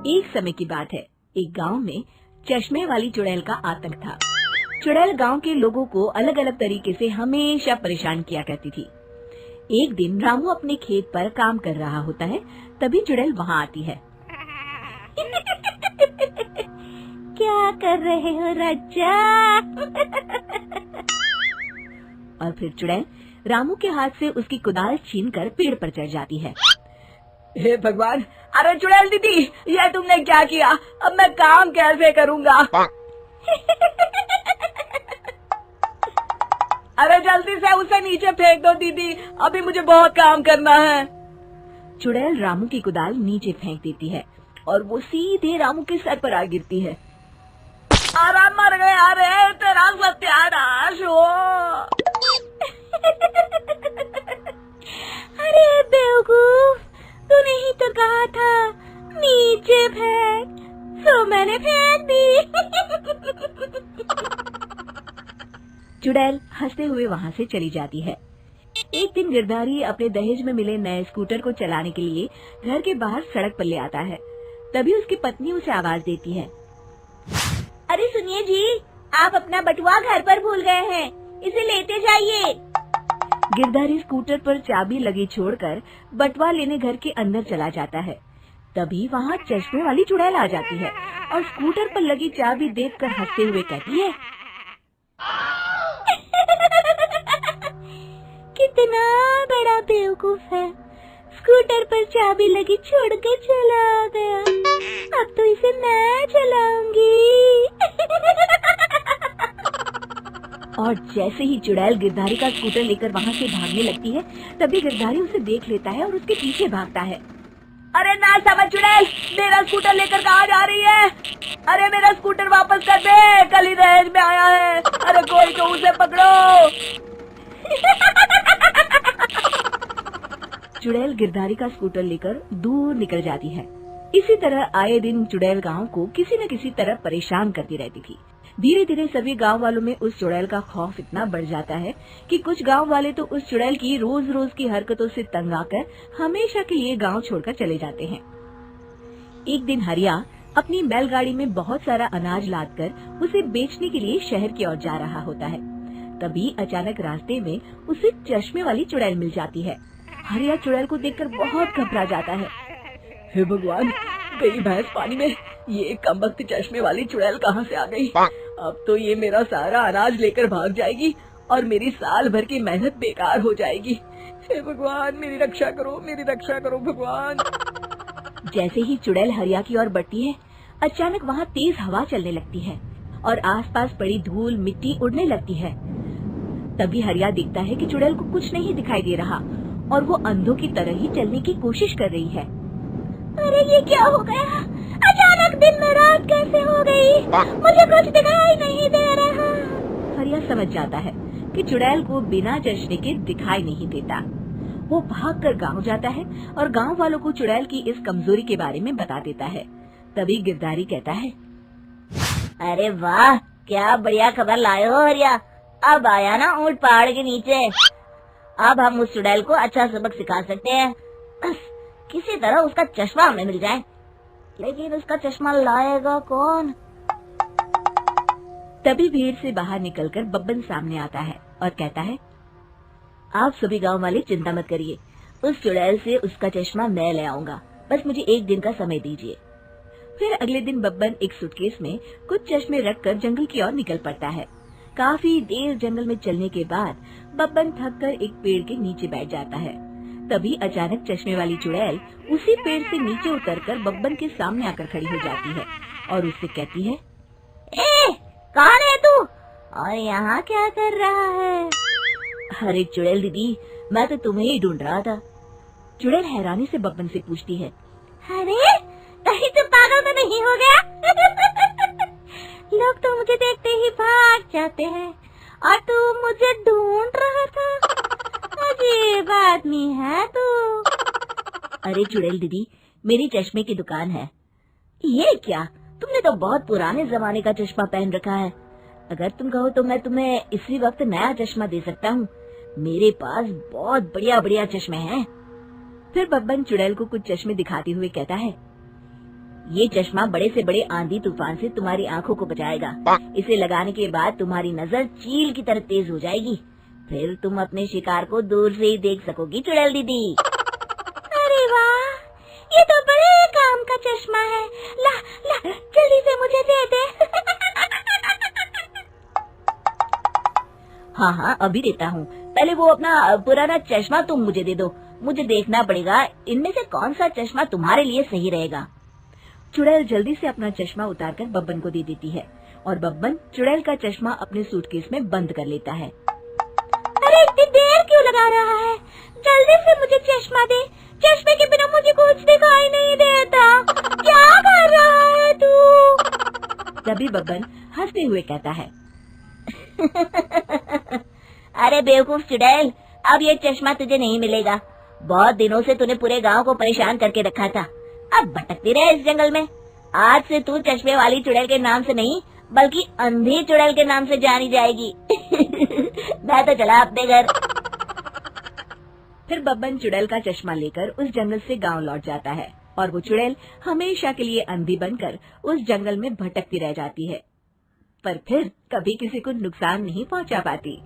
एक समय की बात है, एक गांव में चश्मे वाली चुड़ैल का आतंक था। चुड़ैल गांव के लोगों को अलग अलग तरीके से हमेशा परेशान किया करती थी। एक दिन रामू अपने खेत पर काम कर रहा होता है, तभी चुड़ैल वहाँ आती है। क्या कर रहे हो राजा? और फिर चुड़ैल रामू के हाथ से उसकी कुदाल छीनकर पेड़ पर चढ़ जाती है। हे भगवान, अरे चुड़ैल दीदी, यह तुमने क्या किया? अब मैं काम कैसे करूँगा? अरे जल्दी से उसे नीचे फेंक दो दीदी, अभी मुझे बहुत काम करना है। चुड़ैल रामू की कुदाल नीचे फेंक देती है और वो सीधे रामू के सर पर आ गिरती है। अरे मर गया रे, तेरा सत्यानाश हो। अरे बेवकूफ, तूने ही तो कहा था नीचे फेंक, तो मैंने फेंक दी। चुड़ैल हंसते हुए वहाँ से चली जाती है। एक दिन गिरधारी अपने दहेज में मिले नए स्कूटर को चलाने के लिए घर के बाहर सड़क पर ले आता है। तभी उसकी पत्नी उसे आवाज देती है। अरे सुनिए जी, आप अपना बटुआ घर पर भूल गए हैं, इसे लेते जाइए। गिरधारी स्कूटर पर चाबी लगी छोड़कर बटुआ लेने घर के अंदर चला जाता है। तभी वहाँ चश्मे वाली चुड़ैल आ जाती है और स्कूटर पर लगी चाबी देखकर हंसते हुए कहती है, कितना बड़ा बेवकूफ है, स्कूटर पर चाबी लगी छोड़कर चला गया, अब तो इसे मैं चलाऊंगी। और जैसे ही चुड़ैल गिरधारी का स्कूटर लेकर वहाँ से भागने लगती है, तभी गिरधारी उसे देख लेता है और उसके पीछे भागता है। अरे ना समझ चुड़ैल, मेरा स्कूटर लेकर कहाँ जा रही है? अरे मेरा स्कूटर वापस कर दे, कल ही दहेज में आया है। अरे कोई तो उसे पकड़ो। चुड़ैल गिरधारी का स्कूटर लेकर दूर निकल जाती है। इसी तरह आए दिन चुड़ैल गांव को किसी न किसी तरह परेशान करती रहती थी। धीरे धीरे सभी गांव वालों में उस चुड़ैल का खौफ इतना बढ़ जाता है कि कुछ गांव वाले तो उस चुड़ैल की रोज रोज की हरकतों से तंग आकर हमेशा के लिए गांव छोड़कर चले जाते हैं। एक दिन हरिया अपनी बैलगाड़ी में बहुत सारा अनाज लादकर उसे बेचने के लिए शहर की ओर जा रहा होता है। तभी अचानक रास्ते में उसे चश्मे वाली चुड़ैल मिल जाती है। हरिया चुड़ैल को देखकर बहुत घबरा जाता है। हे भगवान, गई भैंस पानी में, ये कमबख्त चश्मे वाली चुड़ैल कहाँ से आ गई? अब तो ये मेरा सारा अनाज लेकर भाग जाएगी और मेरी साल भर की मेहनत बेकार हो जाएगी। हे भगवान, मेरी रक्षा करो, मेरी रक्षा करो भगवान। जैसे ही चुड़ैल हरिया की ओर बढ़ती है, अचानक वहाँ तेज हवा चलने लगती है और आसपास पड़ी धूल मिट्टी उड़ने लगती है। तभी हरिया देखता है कि चुड़ैल को कुछ नहीं दिखाई दे रहा और वो अंधों की तरह ही चलने की कोशिश कर रही है। अरे ये क्या हो गया? अचानक दिन में रात कैसे हो गई? मुझे कुछ दिखाई नहीं दे रहा। हरिया समझ जाता है कि चुड़ैल को बिना चश्मे के दिखाई नहीं देता। वो भागकर गांव जाता है और गांव वालों को चुड़ैल की इस कमजोरी के बारे में बता देता है। तभी गिरधारी कहता है, अरे वाह, क्या बढ़िया खबर लाए हो हरिया। अब आया ना ऊंट पहाड़ के नीचे। अब हम उस चुड़ैल को अच्छा सबक सिखा सकते हैं। किसी तरह उसका चश्मा हमें मिल जाए, लेकिन उसका चश्मा लाएगा कौन? तभी भीड़ से बाहर निकलकर बब्बन सामने आता है और कहता है, आप सभी गांव वाले चिंता मत करिए, उस चुड़ैल से उसका चश्मा मैं ले आऊंगा, बस मुझे एक दिन का समय दीजिए। फिर अगले दिन बब्बन एक सूटकेस में कुछ चश्मे रखकर जंगल की ओर निकल पड़ता है। काफी देर जंगल में चलने के बाद बब्बन थककर एक पेड़ के नीचे बैठ जाता है। तभी अचानक चश्मे वाली चुड़ैल उसी पेड़ से नीचे उतरकर बब्बन के सामने आकर खड़ी हो जाती है और उससे कहती है, ए, कौन है तू और यहाँ क्या कर रहा है? अरे चुड़ैल दीदी, मैं तो तुम्हें ही ढूंढ रहा था। चुड़ैल हैरानी से बब्बन से पूछती है, अरे कहीं तू पागल तो नहीं हो गया? लोग तो मुझे देखते ही भाग जाते हैं और तू मुझे ढूंढ रहा था। अजीब आदमी है तू। अरे चुड़ैल दीदी, मेरी चश्मे की दुकान है। ये क्या, तुमने तो बहुत पुराने जमाने का चश्मा पहन रखा है। अगर तुम कहो तो मैं तुम्हें इसी वक्त नया चश्मा दे सकता हूँ। मेरे पास बहुत बढ़िया बढ़िया चश्मे हैं। फिर बब्बन चुड़ैल को कुछ चश्मे दिखाते हुए कहता है, ये चश्मा बड़े से बड़े आंधी तूफान से तुम्हारी आंखों को बचाएगा। इसे लगाने के बाद तुम्हारी नजर चील की तरह तेज हो जाएगी। फिर तुम अपने शिकार को दूर से ही देख सकोगी चुड़ैल दीदी। अरे वाह, ये तो बड़े काम का चश्मा है। ला ला जल्दी से मुझे दे दे। हाँ हाँ अभी देता हूँ, पहले वो अपना पुराना चश्मा तुम मुझे दे दो। मुझे देखना पड़ेगा इनमें से कौन सा चश्मा तुम्हारे लिए सही रहेगा। चुड़ैल जल्दी से अपना चश्मा उतारकर बब्बन को दे देती है और बब्बन चुड़ैल का चश्मा अपने सूटकेस में बंद कर लेता है। अरे इतनी देर क्यों लगा रहा है? जल्दी से मुझे चश्मा दे। चश्मे के बिना मुझे कुछ दिखाई नहीं देता। क्या कर रहा है तू? तभी बब्बन हंसते हुए कहता है अरे बेवकूफ चुड़ैल, अब ये चश्मा तुझे नहीं मिलेगा। बहुत दिनों से तूने पूरे गांव को परेशान करके रखा था। अब भटकती रहे इस जंगल में। आज से तू चश्मे वाली चुड़ैल के नाम से नहीं बल्कि अंधी चुड़ैल के नाम से जानी जाएगी। मैं तो चला अपने घर। फिर बब्बन चुड़ैल का चश्मा लेकर उस जंगल से गांव लौट जाता है और वो चुड़ैल हमेशा के लिए अंधी बनकर उस जंगल में भटकती रह जाती है, पर फिर कभी किसी को नुकसान नहीं पहुंचा पाती।